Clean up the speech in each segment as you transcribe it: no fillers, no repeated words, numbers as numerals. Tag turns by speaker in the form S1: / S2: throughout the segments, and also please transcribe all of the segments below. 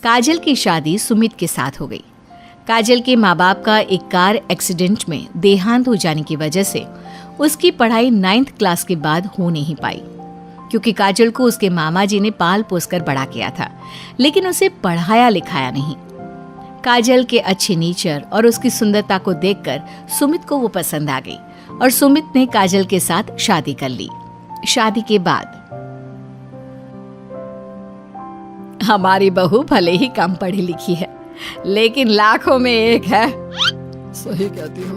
S1: काजल की शादी सुमित के साथ हो गई। काजल के माँ बाप का एक कार एक्सीडेंट में देहांत हो जाने की वजह से उसकी पढ़ाई 9th क्लास के बाद हो नहीं पाई, क्योंकि काजल को उसके मामा जी ने पाल पोस कर बड़ा किया था, लेकिन उसे पढ़ाया लिखाया नहीं। काजल के अच्छे नेचर और उसकी सुंदरता को देखकर सुमित को वो पसंद आ गई और सुमित ने काजल के साथ शादी कर ली। शादी के बाद हमारी बहू भले ही कम पढ़ी लिखी है, लेकिन लाखों में एक है।
S2: सही कहती हो।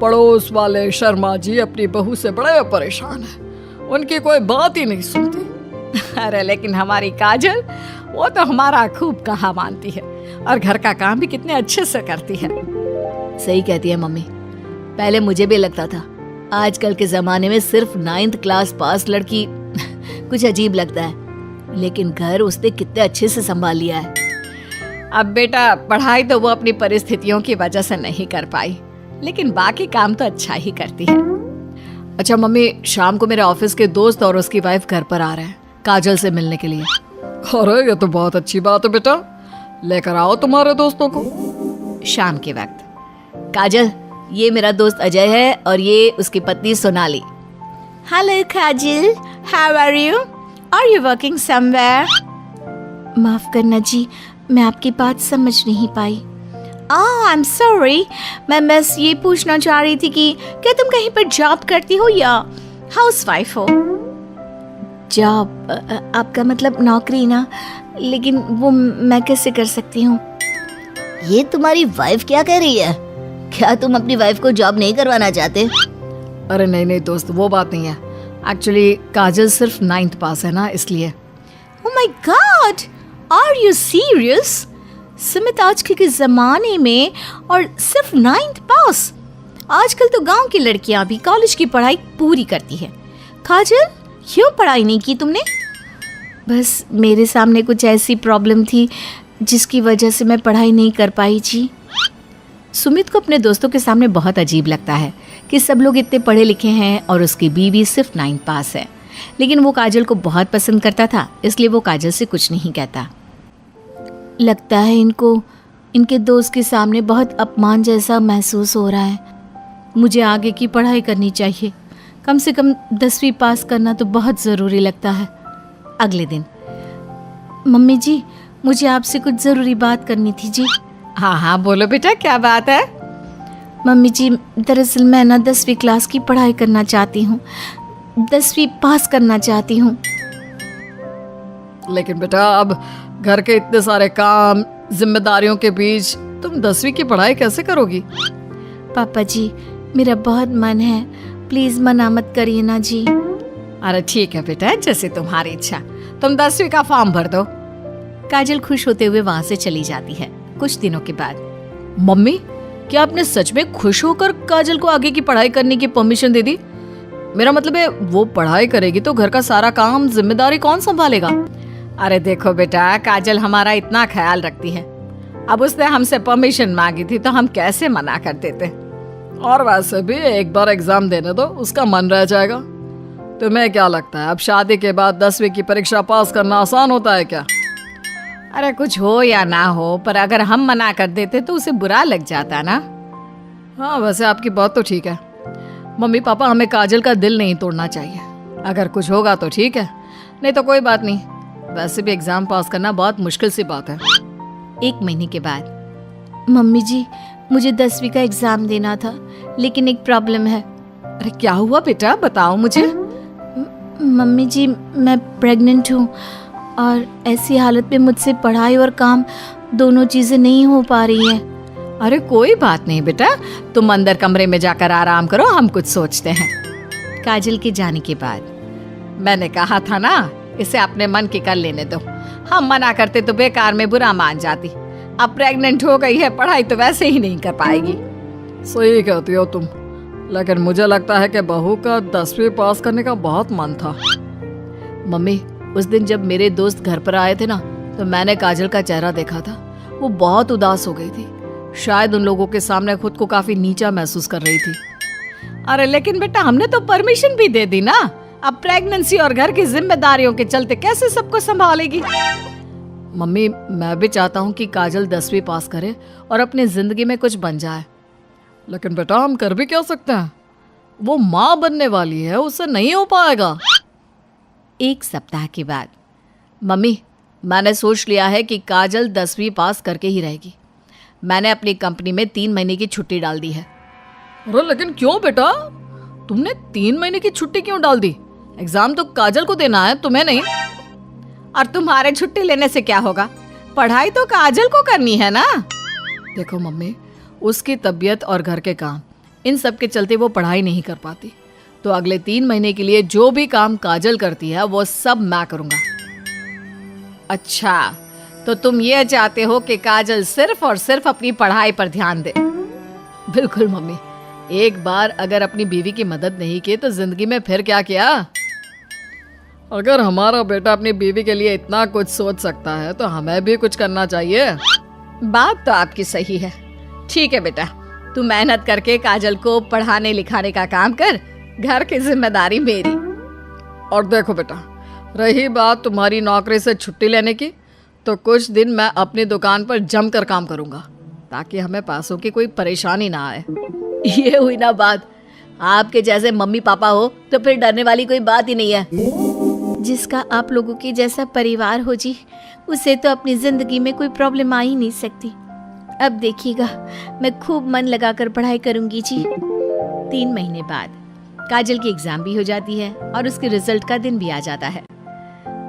S2: पड़ोस वाले शर्मा जी अपनी बहू से बड़े परेशान हैं। उनकी कोई बात ही नहीं सुनती।
S1: अरे लेकिन हमारी काजल, वो तो हमारा खूब कहा मानती है और घर का काम भी कितने अच्छे से करती है।
S3: सही कहती है मम्मी। पहले मुझे भी लगता था आजकल के जमाने में सिर्फ 9th क्लास पास लड़की कुछ अजीब लगता है, लेकिन घर उसने कितने अच्छे से संभाल लिया है।
S1: अब बेटा, पढ़ाई तो वो अपनी परिस्थितियों की वजह से नहीं कर पाई, लेकिन बाकी काम तो अच्छा ही करती है।
S2: अच्छा मम्मी, शाम को मेरे ऑफिस के दोस्त और उसकी वाइफ घर पर आ रहे हैं काजल से मिलने के लिए। अरे ये तो बहुत अच्छी बात है बेटा, लेकर आओ तुम्हारे दोस्तों को।
S1: शाम के वक्त
S3: काजल, ये मेरा दोस्त अजय है और ये उसकी पत्नी Sonali.
S1: Hello Kajal, how are you? Are you working somewhere? माफ करना जी, मैं आपकी बात समझ नहीं पाई। आई एम सॉरी, मैं बस ये पूछना चाह रही थी कि क्या तुम कहीं पर जॉब करती हो या हाउसवाइफ हो?
S3: जॉब? आपका मतलब नौकरी ना, लेकिन वो मैं कैसे कर सकती हूँ? ये तुम्हारी वाइफ क्या कह रही है? क्या तुम अपनी वाइफ को जॉब नहीं करवाना चाहते?
S2: अरे नहीं दोस्त, वो बात नहीं है। एक्चुअली काजल सिर्फ 9th पास है ना, इसलिए।
S1: Oh my God, are you serious? Sumit आजकल के जमाने में और सिर्फ 9th पास? आजकल तो गांव की लड़कियां भी कॉलेज की पढ़ाई पूरी करती है। काजल, क्यों पढ़ाई नहीं की तुमने?
S3: बस मेरे सामने कुछ ऐसी प्रॉब्लम थी जिसकी वजह से मैं पढ़ाई नहीं कर पाई जी।
S1: सुमित को अपने दोस्तों के सामने बहुत अजीब लगता है कि सब लोग इतने पढ़े लिखे हैं और उसकी बीवी सिर्फ 9th पास है, लेकिन वो काजल को बहुत पसंद करता था, इसलिए वो काजल से कुछ नहीं कहता।
S3: लगता है इनको इनके दोस्त के सामने बहुत अपमान जैसा महसूस हो रहा है।
S1: मुझे आगे की पढ़ाई करनी चाहिए, कम से कम 10वीं पास करना तो बहुत ज़रूरी लगता है। अगले दिन,
S3: मम्मी जी, मुझे आपसे कुछ ज़रूरी बात करनी थी जी।
S1: हाँ बोलो बेटा, क्या बात है?
S3: मम्मी जी, दरअसल मैं ना 10वीं क्लास की पढ़ाई करना चाहती हूँ, 10वीं पास करना चाहती हूँ।
S2: लेकिन बेटा, अब घर के इतने सारे काम, जिम्मेदारियों के बीच तुम 10वीं की पढ़ाई कैसे करोगी?
S3: पापा जी, मेरा बहुत मन है, प्लीज मना मत करिए ना जी।
S1: अरे ठीक है बेटा, जैसे तुम्हारी इच्छा, तुम 10वीं का फॉर्म भर दो। काजल खुश होते हुए वहां से चली जाती है। कुछ दिनों के बाद,
S2: मम्मी, क्या आपने सच में खुश होकर काजल को आगे की पढ़ाई करने की परमिशन दे दी? मेरा मतलब है, वो पढ़ाई करेगी तो घर का सारा काम, जिम्मेदारी कौन संभालेगा?
S1: अरे देखो बेटा, काजल हमारा इतना ख्याल रखती है, अब उसने हमसे परमिशन मांगी थी तो हम कैसे मना कर देते।
S2: और वैसे भी एक बार एग्जाम देने दो, उसका मन रह जाएगा। तुम्हें क्या लगता है, अब शादी के बाद 10वीं की परीक्षा पास करना आसान होता है क्या?
S1: अरे कुछ हो या ना हो, पर अगर हम मना कर देते तो उसे बुरा लग जाता ना।
S2: हाँ, वैसे आपकी बात तो ठीक है। मम्मी पापा, हमें काजल का दिल नहीं तोड़ना चाहिए। अगर कुछ होगा तो ठीक है, नहीं तो कोई बात नहीं। वैसे भी एग्जाम पास करना बहुत मुश्किल सी बात है।
S1: 1 महीने के बाद,
S3: मम्मी जी, मुझे 10वीं का एग्जाम देना था, लेकिन एक प्रॉब्लम है।
S1: अरे क्या हुआ बेटा, बताओ मुझे।
S3: मम्मी जी, मैं प्रेग्नेंट हूँ और ऐसी हालत में मुझसे पढ़ाई और काम दोनों चीजें नहीं हो पा रही है।
S1: अरे कोई बात नहीं बेटा, तुम अंदर कमरे में जाकर आराम करो, हम कुछ सोचते हैं। काजल के जाने के बाद, मैंने कहा था ना, इसे अपने मन की कर लेने दो, हम मना करते तो बेकार में बुरा मान जाती। अब प्रेग्नेंट हो गई है, पढ़ाई तो वैसे ही नहीं कर पाएगी।
S2: सही कहती हो तुम, लेकिन मुझे लगता है कि बहू का 10वीं पास करने का बहुत मन था। मम्मी, उस दिन जब मेरे दोस्त घर पर आए थे ना, तो मैंने काजल का चेहरा देखा था। वो बहुत उदास हो गई थी, शायद उन लोगों के सामने खुद को काफी नीचा महसूस कर रही थी।
S1: अरे लेकिन बेटा, हमने तो परमिशन भी दे दी ना, अब प्रेगनेंसी और घर की जिम्मेदारियों के चलते कैसे सबको संभालेगी?
S2: मम्मी मैं भी चाहता हूँ कि काजल 10वीं पास करे और अपनी जिंदगी में कुछ बन जाए, लेकिन बेटा हम कर भी क्या सकते हैं? वो माँ बनने वाली है, उससे नहीं हो पाएगा।
S1: एक सप्ताह के बाद, मम्मी मैंने सोच लिया है कि काजल 10वीं पास करके ही रहेगी। मैंने अपनी कंपनी में 3 महीने की छुट्टी डाल दी है।
S2: अरे लेकिन क्यों बेटा, तुमने 3 महीने की छुट्टी क्यों डाल दी? एग्जाम तो काजल को देना है, तुम्हें नहीं।
S1: और तुम्हारे छुट्टी लेने से क्या होगा? पढ़ाई तो काजल को करनी है ना।
S2: देखो मम्मी, उसकी तबीयत और घर के काम, इन सब के चलते वो पढ़ाई नहीं कर पाती, तो अगले 3 महीने के लिए जो भी काम काजल करती है वो सब मैं करूँगा।
S1: अच्छा, तो तुम ये चाहते हो कि काजल सिर्फ और सिर्फ अपनी पढ़ाई पर ध्यान दे?
S2: बिल्कुल मम्मी, एक बार अगर अपनी बीवी की मदद नहीं की तो जिंदगी में फिर क्या किया? अगर हमारा बेटा अपनी बीवी के लिए इतना कुछ सोच सकता है तो हमें भी कुछ करना चाहिए।
S1: बात तो आपकी सही है। ठीक है बेटा, तू मेहनत करके काजल को पढ़ाने लिखाने का काम कर, घर की जिम्मेदारी मेरी।
S2: और देखो बेटा, रही बात तुम्हारी नौकरी से छुट्टी लेने की, तो कुछ दिन मैं अपनी दुकान पर जमकर काम करूंगा ताकि हमें पैसों की कोई परेशानी ना आए।
S3: ये हुई ना बात, आपके जैसे मम्मी पापा हो तो फिर डरने वाली कोई बात ही नहीं है।
S1: जिसका आप लोगों के जैसा परिवार हो जी, उसे तो अपनी जिंदगी में कोई प्रॉब्लम आ ही नहीं सकती। अब देखिएगा, मैं खूब मन लगाकर पढ़ाई करूंगी जी। 3 महीने बाद काजल की एग्जाम भी हो जाती है और उसके रिजल्ट का दिन भी आ जाता है।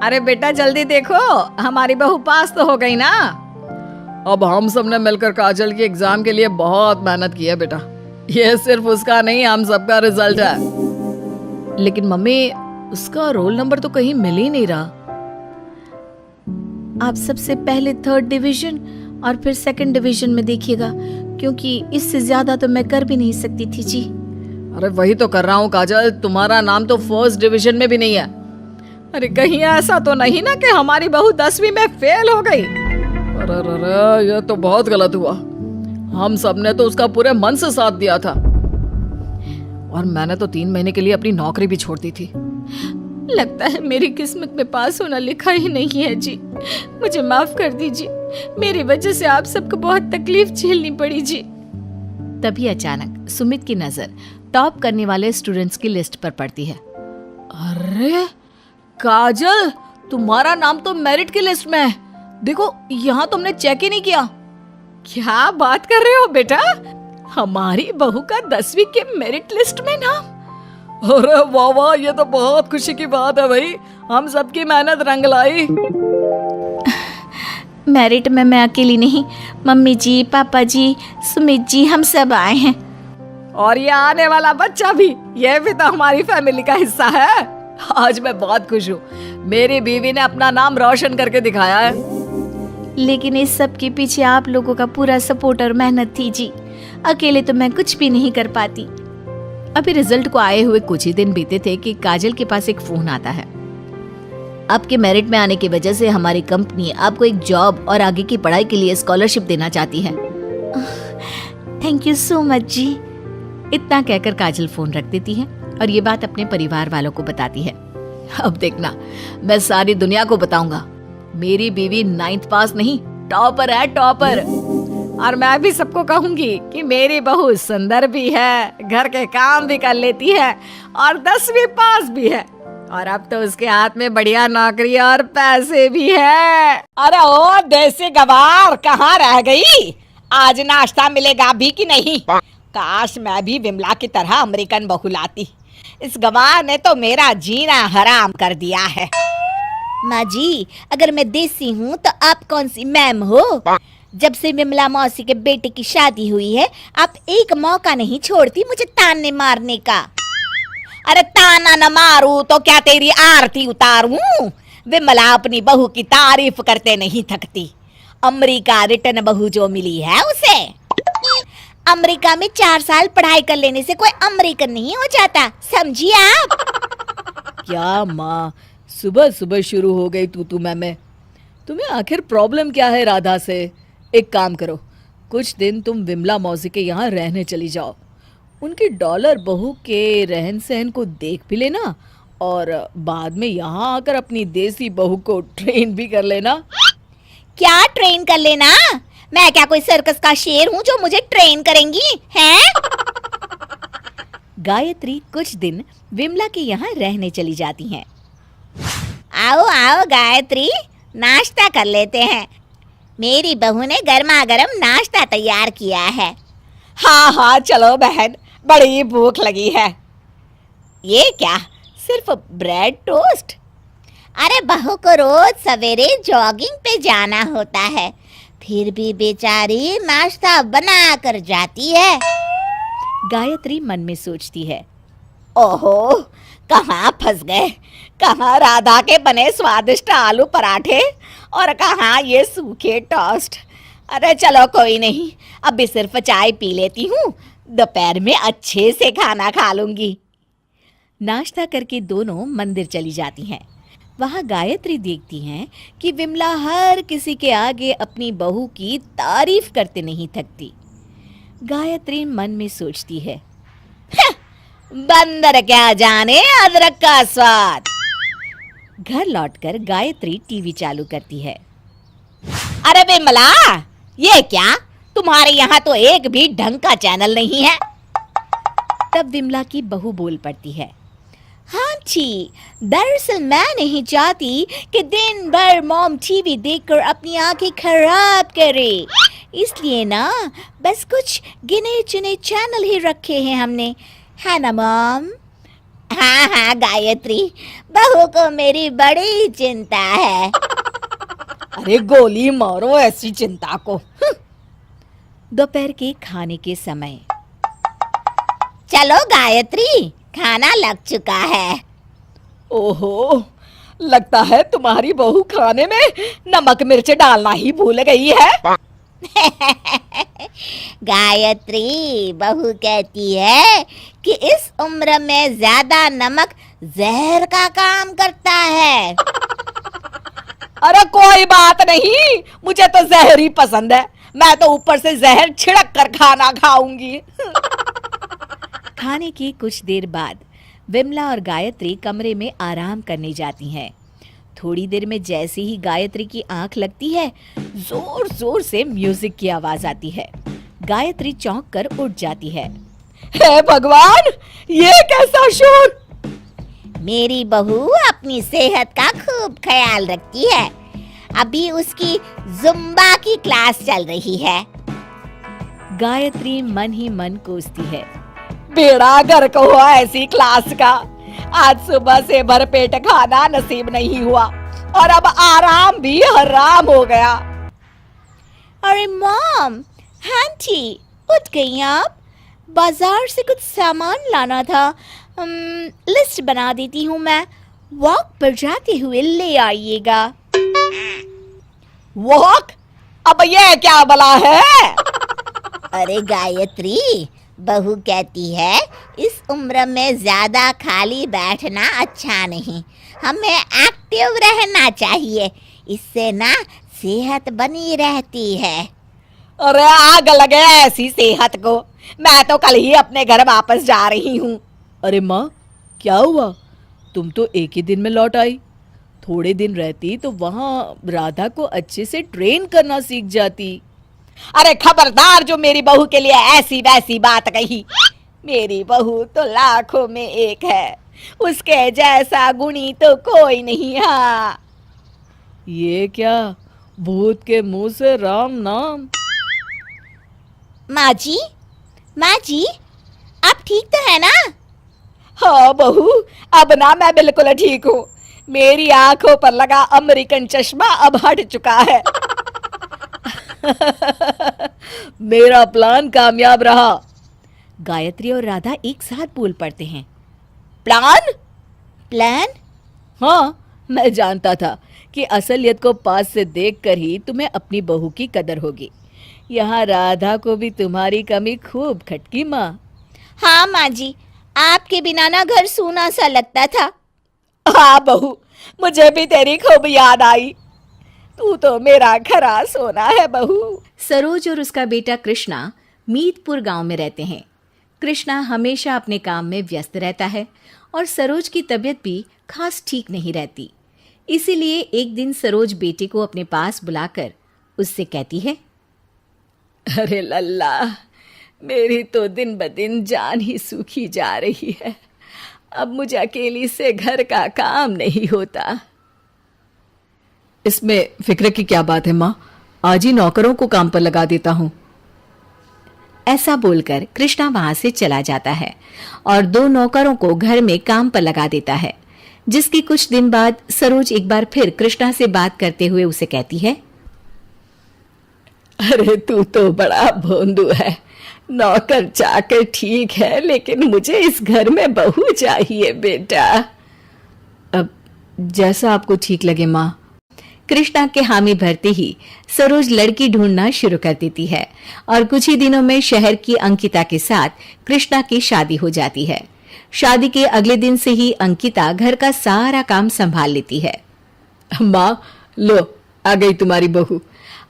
S1: अरे बेटा जल्दी देखो, हमारी बहू पास तो हो गई ना।
S2: अब हम सब ने मिलकर काजल की एग्जाम के लिए बहुत मेहनत की है बेटा। ये सिर्फ उसका नहीं, हम सबका रिजल्ट है। लेकिन मम्मी, उसका रोल नंबर तो कहीं मिल ही नहीं रहा।
S1: आप सबसे पहले 3rd डिवीजन और फिर 2nd डिवीजन में देखिएगा, क्योंकि इससे ज्यादा तो मैं कर भी नहीं सकती थी जी।
S2: अरे वही तो कर रहा हूँ काजल, तुम्हारा नाम तो 1st डिवीजन में भी नहीं है।
S1: अरे कहीं ऐसा तो नहीं ना कि हमारी बहू 10वीं में फेल हो गई?
S2: अरे ये तो बहुत गलत हुआ। हम सब ने तो उसका पूरे मन से साथ दिया था, और मैंने तो 3 महीने के लिए अपनी नौकरी भी छोड़ दी थी।
S1: लगता है मेरी किस्मत में पास होना लिखा ही नहीं है जी। मुझे माफ कर दीजिए, मेरी वजह से आप सबको बहुत तकलीफ झेलनी पड़ी जी। तभी अचानक सुमित की नजर टॉप करने वाले स्टूडेंट्स की लिस्ट पर पड़ती है।
S2: अरे काजल, तुम्हारा नाम तो मेरिट की लिस्ट में है। देखो, यहाँ तुमने चेक ही नहीं किया।
S1: क्या बात कर रहे हो बेटा? हमारी बहू का 10वीं के मेरिट लिस्ट में नाम?
S2: अरे वाह वाह, ये तो बहुत खुशी की बात है भाई, हम सबकी मेहनत रंग लाई।
S1: मेरिट में मैं अकेली नहीं, मम्मी जी, पापा जी, सुमित जी, हम सब आए हैं। और ये आने वाला बच्चा भी, ये भी तो हमारी फैमिली का हिस्सा है।
S2: आज मैं बहुत खुश हूँ, मेरी बीवी ने अपना नाम रोशन करके दिखाया है।
S1: लेकिन इस सब के पीछे आप लोगों का पूरा सपोर्ट और मेहनत थी जी। अकेले तो मैं कुछ भी नहीं कर पाती। अभी रिजल्ट को आए हुए कुछ ही दिन बीते थे कि काजल के पास एक फोन आता है।
S3: आपके मेरिट में आने की वजह से हमारी कंपनी आपको एक जॉब और आगे की पढ़ाई के लिए स्कॉलरशिप देना चाहती है।
S1: थैंक यू सो मच जी। इतना कहकर काजल फोन रख देती है और ये बात अपने परिवार वालों को बताती है।
S2: अब देखना, मैं सारी दुनिया को बताऊंगा, मेरी बीवी 9th पास नहीं, टॉपर है, टॉपर।
S1: और मैं भी सबको कहूंगी कि मेरी बहू सुंदर भी है, घर के काम भी कर लेती है और 10वीं पास भी है, और अब तो उसके हाथ में बढ़िया नौकरी और पैसे भी है।
S4: अरे ओ देसी गवार, कहाँ रह गई? आज नाश्ता मिलेगा भी कि नहीं? काश मैं भी विमला की तरह अमेरिकन बहू लाती। इस गवार ने तो मेरा जीना हराम कर दिया है।
S3: माँ जी, अगर मैं देसी हूँ तो आप कौन सी मैम हो? जब से विमला मौसी के बेटे की शादी हुई है, आप एक मौका नहीं छोड़ती मुझे ताने मारने का।
S4: अरे ताना न मारूं तो क्या तेरी आरती उतारूं? विमला अपनी बहू की तारीफ करते नहीं थकती। अमेरिका रिटर्न बहू जो मिली है उसे।
S3: अमेरिका में 4 साल पढ़ाई कर लेने से कोई अमेरिकन नहीं हो जाता, समझिए आप।
S2: क्या माँ, सुबह सुबह शुरू हो गई तू मैं। तुम्हें आखिर प्रॉब्लम क्या है राधा से? एक काम करो, कुछ दिन तुम विमला मौसी के यहाँ रहने चली जाओ, उनकी डॉलर बहू के रहन सहन को देख भी लेना, और बाद में यहाँ आकर अपनी देसी बहू को ट्रेन भी कर लेना।
S3: क्या ट्रेन कर लेना? मैं क्या कोई सर्कस का शेर हूँ जो मुझे ट्रेन करेंगी हैं?
S1: गायत्री कुछ दिन विमला के यहाँ रहने चली जाती हैं।
S3: आओ आओ गायत्री, नाश्ता कर लेते हैं। मेरी बहू ने गर्मा गर्म नाश्ता तैयार किया है।
S4: हाँ हाँ चलो बहन, बड़ी भूख लगी है।
S3: ये क्या, सिर्फ ब्रेड टोस्ट? अरे बहू को रोज सवेरे जॉगिंग पे जाना होता है, फिर भी बेचारी नाश्ता बना कर जाती है।
S1: गायत्री मन में सोचती है।
S4: ओहो, कहाँ फंस गए, कहाँ राधा के बने स्वादिष्ट आलू पराठे और कहाँ ये सूखे टोस्ट। अरे चलो कोई नहीं, अभी सिर्फ चाय पी लेती हूँ, दोपहर में अच्छे से खाना खा लूंगी।
S1: नाश्ता करके दोनों मंदिर चली जाती हैं। वहाँ गायत्री देखती हैं कि विमला हर किसी के आगे अपनी बहू की तारीफ करते नहीं थकती। गायत्री मन में सोचती है,
S4: बंदर क्या जाने अदरक का स्वाद।
S1: घर लौटकर गायत्री टीवी चालू करती है।
S4: अरे विमला, ये क्या, तुम्हारे यहाँ तो एक भी ढंग का चैनल नहीं है।
S1: तब विमला की बहू बोल पड़ती है।
S3: हाँ जी, दरअसल मैं नहीं चाहती कि दिन भर मॉम टीवी देखकर अपनी आंखें खराब करे, इसलिए ना बस कुछ गिने चुने चैनल ही रखे हैं हमने, है ना मॉम? हाँ हाँ गायत्री, बहू को मेरी बड़ी चिंता है।
S4: अरे गोली मारो ऐसी चिंता को।
S1: दोपहर के खाने के समय
S3: चलो गायत्री, खाना लग चुका है।
S4: ओहो, लगता है तुम्हारी बहू खाने में नमक मिर्च डालना ही भूल गई है।
S3: गायत्री, बहू कहती है कि इस उम्र में ज्यादा नमक जहर का काम करता है।
S4: अरे कोई बात नहीं, मुझे तो जहर ही पसंद है, मैं तो ऊपर से जहर छिड़क कर खाना खाऊंगी।
S1: खाने की कुछ देर बाद विमला और गायत्री कमरे में आराम करने जाती हैं। थोड़ी देर में जैसे ही गायत्री की आंख लगती है, जोर जोर से म्यूजिक की आवाज आती है। गायत्री चौंक कर उठ जाती है।
S4: हे भगवान, ये कैसा शोर।
S3: मेरी बहू अपनी सेहत का खूब ख्याल रखती है, अभी उसकी जुम्बा की क्लास चल रही है।
S1: गायत्री मन ही मन कोसती है।
S4: बेड़ा गर्क हुआ ऐसी क्लास का, आज सुबह से भरपेट खाना नसीब नहीं हुआ और अब आराम भी हराम हो गया।
S3: अरे मॉम, आंटी उठ गई आप? बाजार से कुछ सामान लाना था, लिस्ट बना देती हूँ मैं, वॉक पर जाते हुए ले आइएगा।
S4: वॉक? अब ये क्या भला है?
S3: अरे गायत्री, बहू कहती है इस उम्र में ज्यादा खाली बैठना अच्छा नहीं, हमें एक्टिव रहना चाहिए, इससे ना सेहत बनी रहती है।
S4: अरे आग लगे ऐसी सेहत को, मैं तो कल ही अपने घर वापस जा रही हूँ।
S2: अरे माँ, क्या हुआ? तुम तो एक ही दिन में लौट आई। थोड़े दिन रहती तो वहाँ राधा को अच्छे से ट्रेन करना सीख जाती।
S4: अरे खबरदार जो मेरी बहू के लिए ऐसी वैसी बात कही। मेरी बहू तो लाखों में एक है, उसके जैसा गुणी तो कोई नहीं। हाँ,
S2: ये क्या, भूत के मुंह से राम नाम।
S3: माँ जी, आप ठीक तो है ना?
S4: हाँ बहू, अब ना मैं बिल्कुल ठीक हूँ। मेरी आंखों पर लगा अमेरिकन चश्मा अब हट चुका है।
S2: मेरा प्लान कामयाब रहा।
S1: गायत्री और राधा एक साथ बोल पड़ते हैं।
S3: प्लान?
S2: हाँ, मैं जानता था कि असलियत को पास से देखकर ही तुम्हें अपनी बहू की कदर होगी। यहाँ राधा को भी तुम्हारी कमी खूब खटकी माँ।
S3: हाँ माँ जी, आपके बिना ना घर सूना सा लगता था।
S4: हाँ बहू, मुझे भी तेरी खूब याद आई। तू तो मेरा खरा सोना है बहू।
S1: सरोज और उसका बेटा कृष्णा मीतपुर गांव में रहते हैं। कृष्णा हमेशा अपने काम में व्यस्त रहता है और सरोज की तबीयत भी खास ठीक नहीं रहती। इसीलिए एक दिन सरोज बेटे को अपने पास बुलाकर उससे कहती है,
S2: अरे लल्ला, मेरी तो दिन ब दिन जान ही सूखी जा रही है। अब मुझे अकेली से घर का काम नहीं होता। इसमें फिक्र की क्या बात है माँ, आज ही नौकरों को काम पर लगा देता हूँ।
S1: ऐसा बोलकर कृष्णा वहां से चला जाता है और 2 नौकरों को घर में काम पर लगा देता है। जिसके कुछ दिन बाद सरोज एक बार फिर कृष्णा से बात करते हुए उसे कहती है,
S2: अरे तू तो बड़ा भोंदू है। नौकर चाकर ठीक है, लेकिन मुझे इस घर में बहू चाहिए बेटा। अब जैसा आपको ठीक लगे माँ।
S1: कृष्णा के हामी भरते ही सरोज लड़की ढूंढना शुरू कर देती है और कुछ ही दिनों में शहर की अंकिता के साथ कृष्णा की शादी हो जाती है। शादी के अगले दिन से ही अंकिता घर का सारा काम संभाल लेती है।
S2: माँ लो, आ गई तुम्हारी बहू।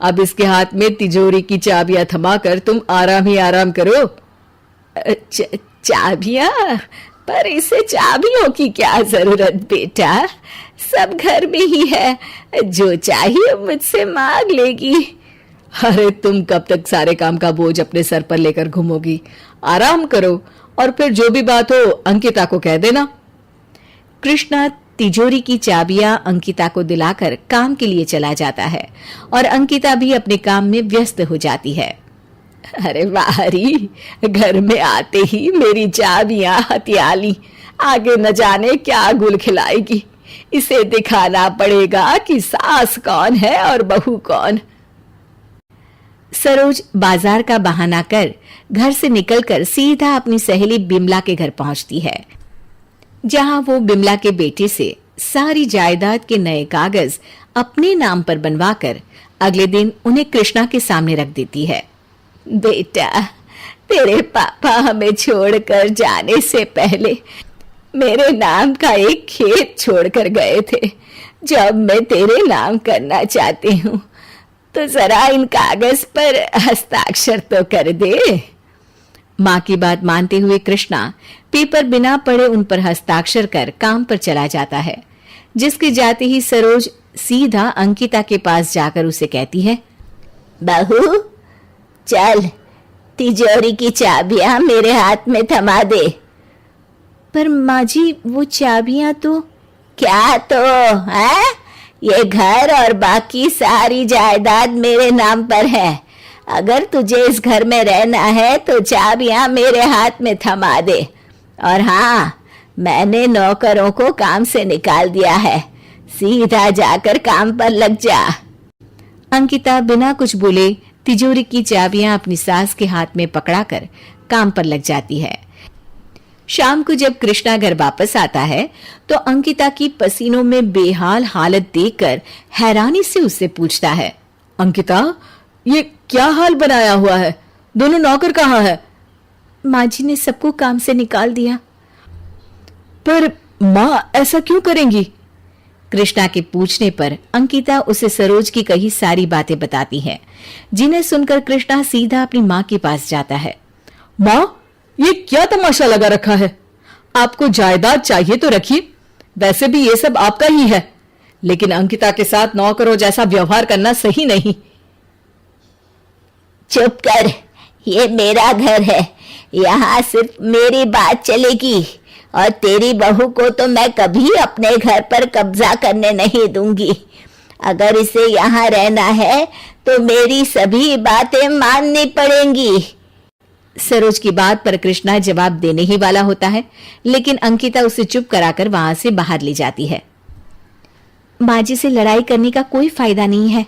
S2: अब इसके हाथ में तिजोरी की चाबियां थमाकर तुम आराम ही आराम करो। चाबियां? पर इसे चाबियों की क्या जरूरत बेटा, सब घर में ही है, जो चाहिए मुझसे मांग लेगी। अरे तुम कब तक सारे काम का बोझ अपने सर पर लेकर घूमोगी? आराम करो और फिर जो भी बात हो अंकिता को कह देना।
S1: कृष्णा तिजोरी की चाबियां अंकिता को दिलाकर काम के लिए चला जाता है और अंकिता भी अपने काम में व्यस्त हो जाती है।
S2: अरे वाहरी, घर में आते ही मेरी चाबियां हथियाली, आगे न जाने क्या गुल खिलाएगी। इसे दिखाना पड़ेगा कि सास कौन है और बहू कौन।
S1: सरोज बाजार का बहाना कर घर से निकलकर सीधा अपनी सहेली बिमला के घर पहुंचती है, जहां वो बिमला के बेटे से सारी जायदाद के नए कागज अपने नाम पर बनवाकर अगले दिन उन्हें कृष्णा के सामने रख देती है।
S2: बेटा, तेरे पापा हमें छोड़कर जाने से पहले मेरे नाम का एक खेत छोड़कर गए थे, जो अब मैं तेरे नाम करना चाहती हूँ, तो जरा इन कागज पर हस्ताक्षर तो कर दे।
S1: माँ की बात मानते हुए कृष्णा पेपर बिना पढ़े उन पर हस्ताक्षर कर काम पर चला जाता है। जिसके जाते ही सरोज सीधा अंकिता के पास जाकर उसे कहती है,
S3: बहू चल, तिजोरी की चाबियां मेरे हाथ में थमा दे। पर माँ जी, वो चाबियां तो क्या तो है? ये घर और बाकी सारी जायदाद मेरे नाम पर है। अगर तुझे इस घर में रहना है तो चाबियां मेरे हाथ में थमा दे। और हाँ, मैंने नौकरों को काम से निकाल दिया है, सीधा जाकर काम पर लग जा।
S1: अंकिता बिना कुछ बोले तिजोरी की चाबियां अपनी सास के हाथ में पकड़ाकर काम पर लग जाती है। शाम को जब कृष्णा घर वापस आता है तो अंकिता की पसीनों में बेहाल हालत देखकर हैरानी से उससे पूछता है,
S2: अंकिता, ये क्या हाल बनाया हुआ है? दोनों नौकर कहाँ है?
S3: माँ जी ने सबको काम से निकाल दिया।
S2: पर माँ ऐसा क्यों करेंगी?
S1: कृष्णा के पूछने पर अंकिता उसे सरोज की कही सारी बातें बताती है, जिन्हें सुनकर कृष्णा सीधा अपनी माँ के पास जाता है।
S2: माँ, ये क्या तमाशा लगा रखा है? आपको जायदाद चाहिए तो रखिए, वैसे भी ये सब आपका ही है, लेकिन अंकिता के साथ नौकरों जैसा व्यवहार करना सही नहीं।
S3: चुप कर, ये मेरा घर है, यहाँ सिर्फ मेरी बात चलेगी और तेरी बहू को तो मैं कभी अपने घर पर कब्जा करने नहीं दूंगी। अगर इसे यहाँ रहना है तो मेरी सभी बातें माननी पड़ेंगी।
S1: सरोज की बात पर कृष्णा जवाब देने ही वाला होता है, लेकिन अंकिता उसे चुप कराकर वहां से बाहर ले जाती है।
S3: माँ जी से लड़ाई करने का कोई फायदा नहीं है,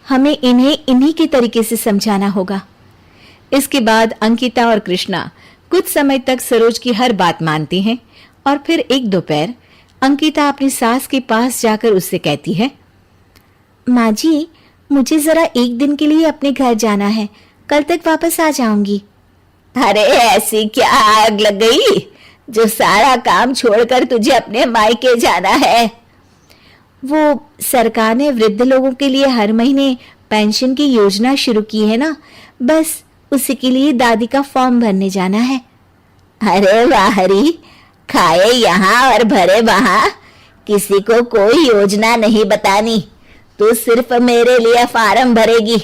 S3: हमें इन्हें इन्हीं के तरीके से समझाना होगा।
S1: इसके बाद अंकिता और कृष्णा कुछ समय तक सरोज की हर बात मानते हैं और फिर एक दोपहर अंकिता अपनी सास के पास जाकर उससे कहती है,
S3: माँ जी, मुझे जरा एक दिन के लिए अपने घर जाना है, कल तक वापस आ जाऊंगी। अरे ऐसी क्या आग लग गई जो सारा काम छोड़कर तुझे अपने मायके जाना है? वो सरकार ने वृद्ध लोगों के लिए हर महीने पेंशन की योजना शुरू की है ना, बस उसी के लिए दादी का फॉर्म भरने जाना है। अरे वाहरी, खाए यहाँ और भरे वहां, किसी को कोई योजना नहीं बतानी। तू सिर्फ मेरे लिए फार्म भरेगी।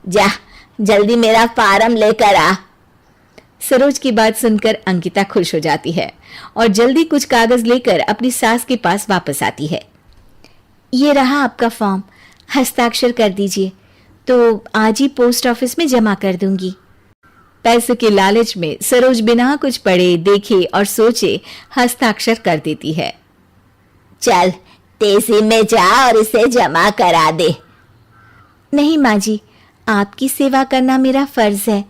S3: जा जल्दी मेरा फार्म लेकर आ।
S1: सरोज की बात सुनकर अंकिता खुश हो जाती है और जल्दी कुछ कागज लेकर अपनी सास के पास वापस आती है।
S3: ये रहा आपका फॉर्म, हस्ताक्षर कर दीजिए तो आज ही पोस्ट ऑफिस में जमा कर दूंगी।
S1: पैसे के लालच में सरोज बिना कुछ पढ़े देखे और सोचे हस्ताक्षर कर देती है।
S3: चल तेजी में जा और इसे जमा करा दे। नहीं माँ जी, आपकी सेवा करना मेरा फर्ज है,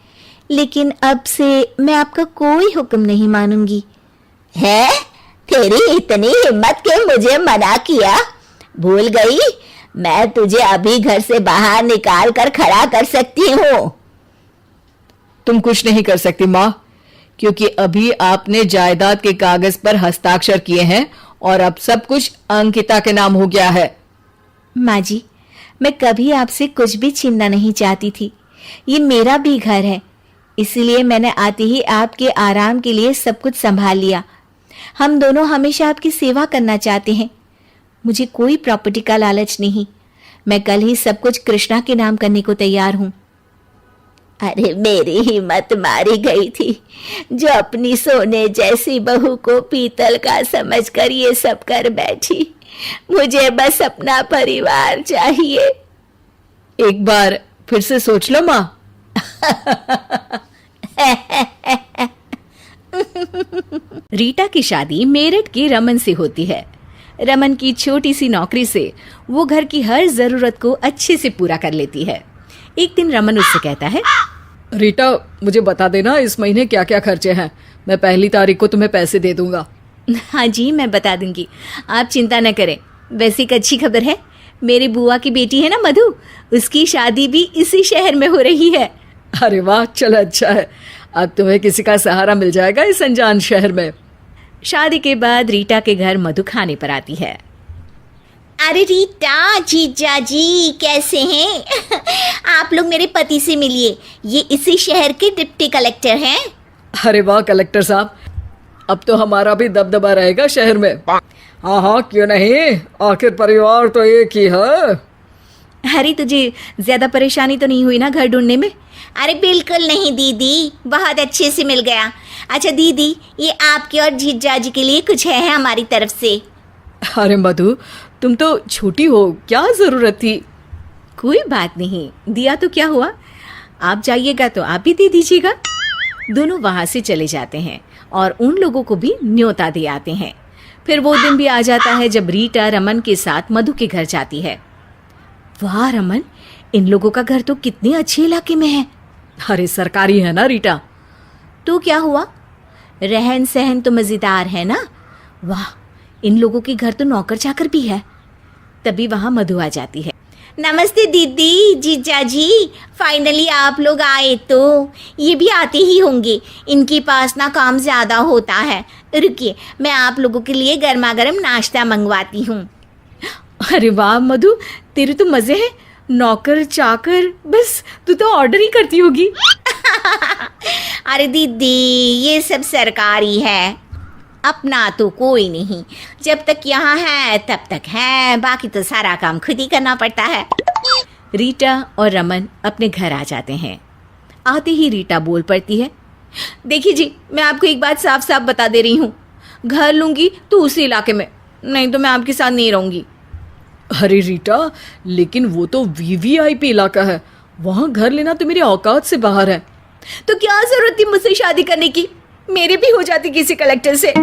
S3: लेकिन अब से मैं आपका कोई हुक्म नहीं मानूंगी। है? तेरी इतनी हिम्मत के मुझे मना किया? भूल गई? मैं तुझे अभी घर से बाहर निकाल कर खड़ा कर सकती हूँ।
S2: तुम कुछ नहीं कर सकती माँ, क्योंकि अभी आपने जायदाद के कागज पर हस्ताक्षर किए हैं और अब सब कुछ अंकिता के नाम हो गया है।
S3: माँ जी, मैं कभी आपसे कुछ भी छीनना नहीं चाहती थी। ये मेरा भी घर है, इसलिए मैंने आते ही आपके आराम के लिए सब कुछ संभाल लिया। हम दोनों हमेशा आपकी सेवा करना चाहते हैं। मुझे कोई प्रॉपर्टी का लालच नहीं। मैं कल ही सब कुछ कृष्णा के नाम करने को तैयार हूँ। अरे मेरी हिम्मत मारी गई थी जो अपनी सोने जैसी बहू को पीतल का समझकर ये सब कर बैठी। मुझे बस अपना परिवार चाहिए।
S2: एक बार फिर से सोच लो माँ।
S1: रीटा की शादी मेरठ के रमन से होती है। रमन की छोटी सी नौकरी से वो घर की हर जरूरत को अच्छे से पूरा कर लेती है। एक दिन रमन उससे कहता है,
S2: रीटा मुझे बता देना इस महीने क्या क्या खर्चे हैं, मैं 1 तारीख को तुम्हें पैसे दे दूंगा।
S1: हाँ जी मैं बता दूंगी, आप चिंता न करें। वैसे एक अच्छी खबर है, मेरी बुआ की बेटी है ना मधु, उसकी शादी भी इसी शहर में हो रही है।
S2: अरे वाह, चलो अच्छा है, अब तुम्हें किसी का सहारा मिल जाएगा इस अनजान शहर में।
S1: शादी के बाद रीटा के घर मधु खाने पर आती है।
S3: अरे रीटा, जीजा जी कैसे हैं? आप लोग मेरे पति से मिलिए, ये इसी शहर के डिप्टी कलेक्टर हैं।
S2: अरे वाह कलेक्टर साहब, अब तो हमारा भी दबदबा रहेगा शहर में। हाँ हाँ क्यों नहीं, आखिर परिवार तो एक ही है।
S1: अरे तुझे ज्यादा परेशानी तो नहीं हुई ना घर ढूंढने में?
S3: अरे बिल्कुल नहीं दीदी, बहुत अच्छे से मिल गया। अच्छा दीदी, ये आपके और जीजा जी के लिए कुछ है हमारी तरफ से।
S2: अरे मधु, तुम तो छोटी हो, क्या जरूरत थी?
S1: कोई बात नहीं, दिया तो क्या हुआ, आप जाइएगा तो आप भी दे दीजिएगा। दोनों वहां से चले जाते हैं और उन लोगों को भी न्योता दे आते हैं। फिर वो दिन भी आ जाता है जब रीटा रमन के साथ मधु के घर जाती है। वाह रमन, इन लोगों का घर तो कितने अच्छे इलाके में है।
S2: अरे सरकारी है ना रीटा।
S1: तो क्या हुआ, रहन सहन तो मजेदार है ना। वाह, इन लोगों के घर तो नौकर चाकर भी है। तभी वहां मधु आ जाती है।
S3: नमस्ते दीदी, जीजा जी, फाइनली आप लोग आए। तो ये भी आते ही होंगे, इनके पास ना काम ज़्यादा होता है। रुकिए, मैं आप लोगों के लिए गर्मा गर्म नाश्ता मंगवाती हूँ।
S1: अरे वाह मधु, तेरे तो मजे हैं, नौकर चाकर, बस तू तो ऑर्डर ही करती होगी।
S3: अरे दीदी, ये सब सरकारी है, अपना तो कोई नहीं। जब तक यहाँ है तब तक है, बाकी तो सारा काम खुद ही करना पड़ता है।
S1: रीटा और रमन अपने घर आ जाते हैं। आते ही रीटा बोल पड़ती है, देखिए जी, मैं आपको एक बात साफ साफ बता दे रही हूँ, घर लूंगी तो उसी इलाके में, नहीं तो मैं आपके साथ नहीं रहूंगी।
S2: अरे रीटा, लेकिन वो तो वीवीआईपी इलाका है, वहाँ घर लेना तो मेरी औकात से बाहर है।
S1: तो क्या जरूरत थी मुझसे शादी करने की, मेरी भी हो जाती किसी कलेक्टर से।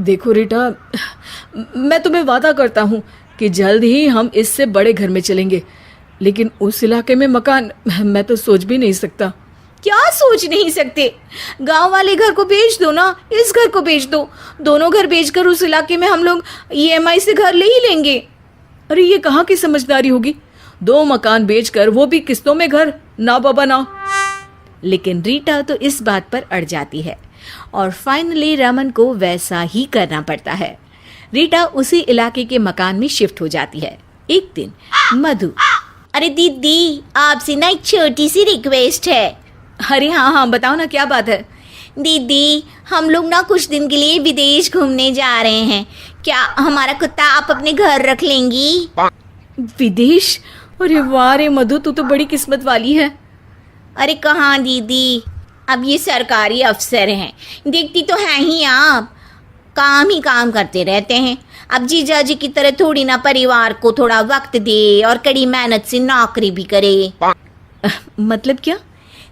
S2: देखो रीटा, मैं तुम्हें वादा करता हूँ कि जल्द ही हम इससे बड़े घर में चलेंगे, लेकिन उस इलाके में मकान मैं तो सोच भी नहीं सकता।
S1: क्या सोच नहीं सकते, गांव वाले घर को बेच दो ना, इस घर को बेच दो, दोनों घर बेचकर उस इलाके में हम लोग ईएमआई से घर ले ही लेंगे।
S2: अरे ये कहाँ की समझदारी होगी, 2 मकान बेचकर वो भी किस्तों में घर, ना बाबा ना।
S1: लेकिन रीटा तो इस बात पर अड़ जाती है और फाइनली रमन को वैसा ही करना पड़ता है। रीटा उसी इलाके के मकान में शिफ्ट हो जाती है। एक दिन मधु,
S3: अरे दीदी, आपसे ना एक छोटी सी रिक्वेस्ट है।
S1: अरे हाँ बताओ ना, क्या बात है?
S3: दीदी, हम लोग ना कुछ दिन के लिए विदेश घूमने जा रहे हैं, क्या हमारा कुत्ता आप अपने घर रख लेंगी?
S1: विदेश? अरे वाह रे मधु, तू तो बड़ी किस्मत वाली है।
S3: अरे कहाँ दीदी, अब ये सरकारी अफसर हैं, देखती तो हैं ही आप, काम ही काम करते रहते हैं। अब जीजा जी की तरह थोड़ी ना परिवार को थोड़ा वक्त दे और कड़ी मेहनत से नौकरी भी करे।
S1: मतलब क्या?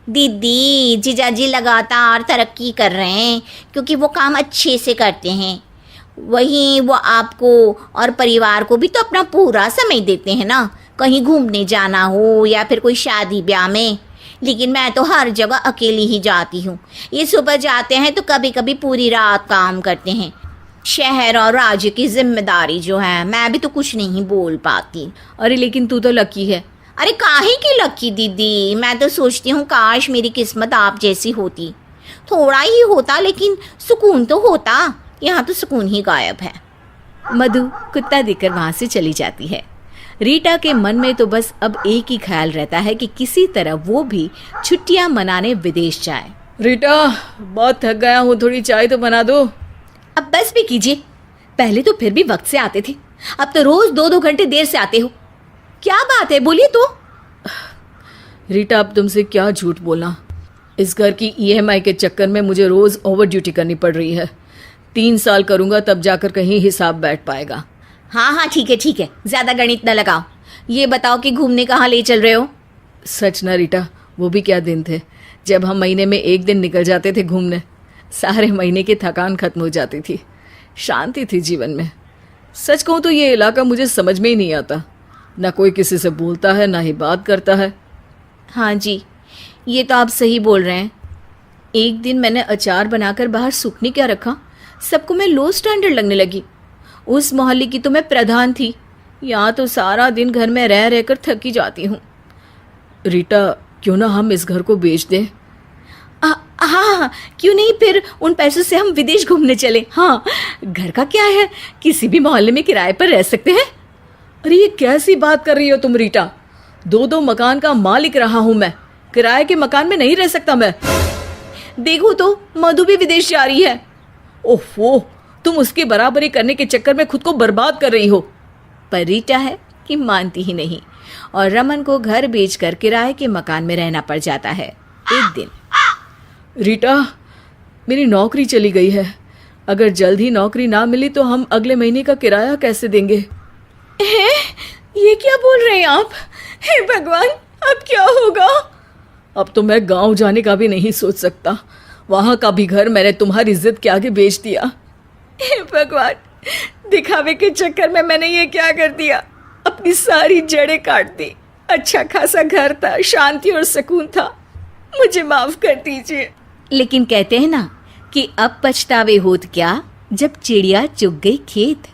S3: दीदी, जीजा जी लगातार तरक्की कर रहे हैं क्योंकि वो काम अच्छे से करते हैं। वहीं वो आपको और परिवार को भी तो अपना पूरा समय देते हैं ना, कहीं घूमने जाना हो या फिर कोई शादी ब्याह में। लेकिन मैं तो हर जगह अकेली ही जाती हूँ। ये सुबह जाते हैं तो कभी कभी पूरी रात काम करते हैं। शहर और राज्य की जिम्मेदारी जो है, मैं भी तो कुछ नहीं बोल पाती।
S1: अरे लेकिन तू तो लकी है।
S3: अरे काहे की लकी दीदी, मैं तो सोचती हूँ काश मेरी किस्मत आप जैसी होती। थोड़ा ही होता लेकिन सुकून तो होता। यहाँ तो सुकून ही गायब है।
S1: मधु कुत्ता देखकर वहां से चली जाती है। रीटा के मन में तो बस अब एक ही ख्याल रहता है कि किसी तरह वो भी छुट्टियां मनाने विदेश जाए।
S2: रीटा, बहुत थक गया हूँ, थोड़ी चाय तो बना दो।
S1: अब बस भी कीजिए, पहले तो फिर भी वक्त से आते थे, अब तो रोज 2-2 घंटे देर से आते हो। क्या बात है, बोलिए तो।
S2: रीटा, अब तुमसे क्या झूठ बोलना। इस घर की EMI के चक्कर में मुझे रोज ओवर ड्यूटी करनी पड़ रही है। 3 साल करूँगा तब जाकर कहीं हिसाब बैठ पाएगा।
S1: हाँ हाँ ठीक है, ज्यादा गणित न लगाओ। ये बताओ कि घूमने कहाँ ले चल रहे हो?
S2: सच ना रीटा, वो भी क्या दिन थे जब हम महीने में 1 दिन निकल जाते थे घूमने। सारे महीने की थकान खत्म हो जाती थी, शांति थी जीवन में। सच कहूँ तो ये इलाका मुझे समझ में ही नहीं आता। ना कोई किसी से बोलता है, ना ही बात करता है।
S1: हाँ जी, ये तो आप सही बोल रहे हैं। एक दिन मैंने अचार बनाकर बाहर सूखने क्या रखा, सबको मैं लो स्टैंडर्ड लगने लगी। उस मोहल्ले की तो मैं प्रधान थी, यहाँ तो सारा दिन घर में रह रहकर थकी जाती हूँ।
S2: रीटा, क्यों ना हम इस घर को बेच दें?
S1: हाँ, क्यों नहीं, फिर उन पैसों से हम विदेश घूमने चले। हाँ, घर का क्या है, किसी भी मोहल्ले में किराए पर रह सकते हैं।
S2: अरे ये कैसी बात कर रही हो तुम रीटा? 2-2 मकान का मालिक रहा हूँ मैं, किराए के मकान में नहीं रह सकता मैं।
S1: देखो तो मधु भी विदेश जा रही है।
S2: ओफो, तुम उसकी बराबरी करने के चक्कर में खुद को बर्बाद कर रही हो।
S1: पर रीटा है कि मानती ही नहीं और रमन को घर बेचकर किराए के मकान में रहना पड़ जाता है। एक दिन,
S2: रीटा, मेरी नौकरी चली गई है। अगर जल्द ही नौकरी ना मिली तो हम अगले महीने का किराया कैसे देंगे?
S1: ये क्या बोल रहे हैं आप? हे भगवान, अब क्या होगा?
S2: अब तो मैं गांव जाने का भी नहीं सोच सकता। वहां का भी घर मैंने तुम्हारी जिद के आगे बेच दिया।
S1: हे भगवान, दिखावे के चक्कर में मैंने ये क्या कर दिया? अपनी सारी जड़ें काट दी। अच्छा खासा घर था, शांति और सुकून था। मुझे माफ कर दीजिए। लेकिन कहते हैं ना कि अब पछतावे होत क्या, जब चिड़िया चुग गई खेत।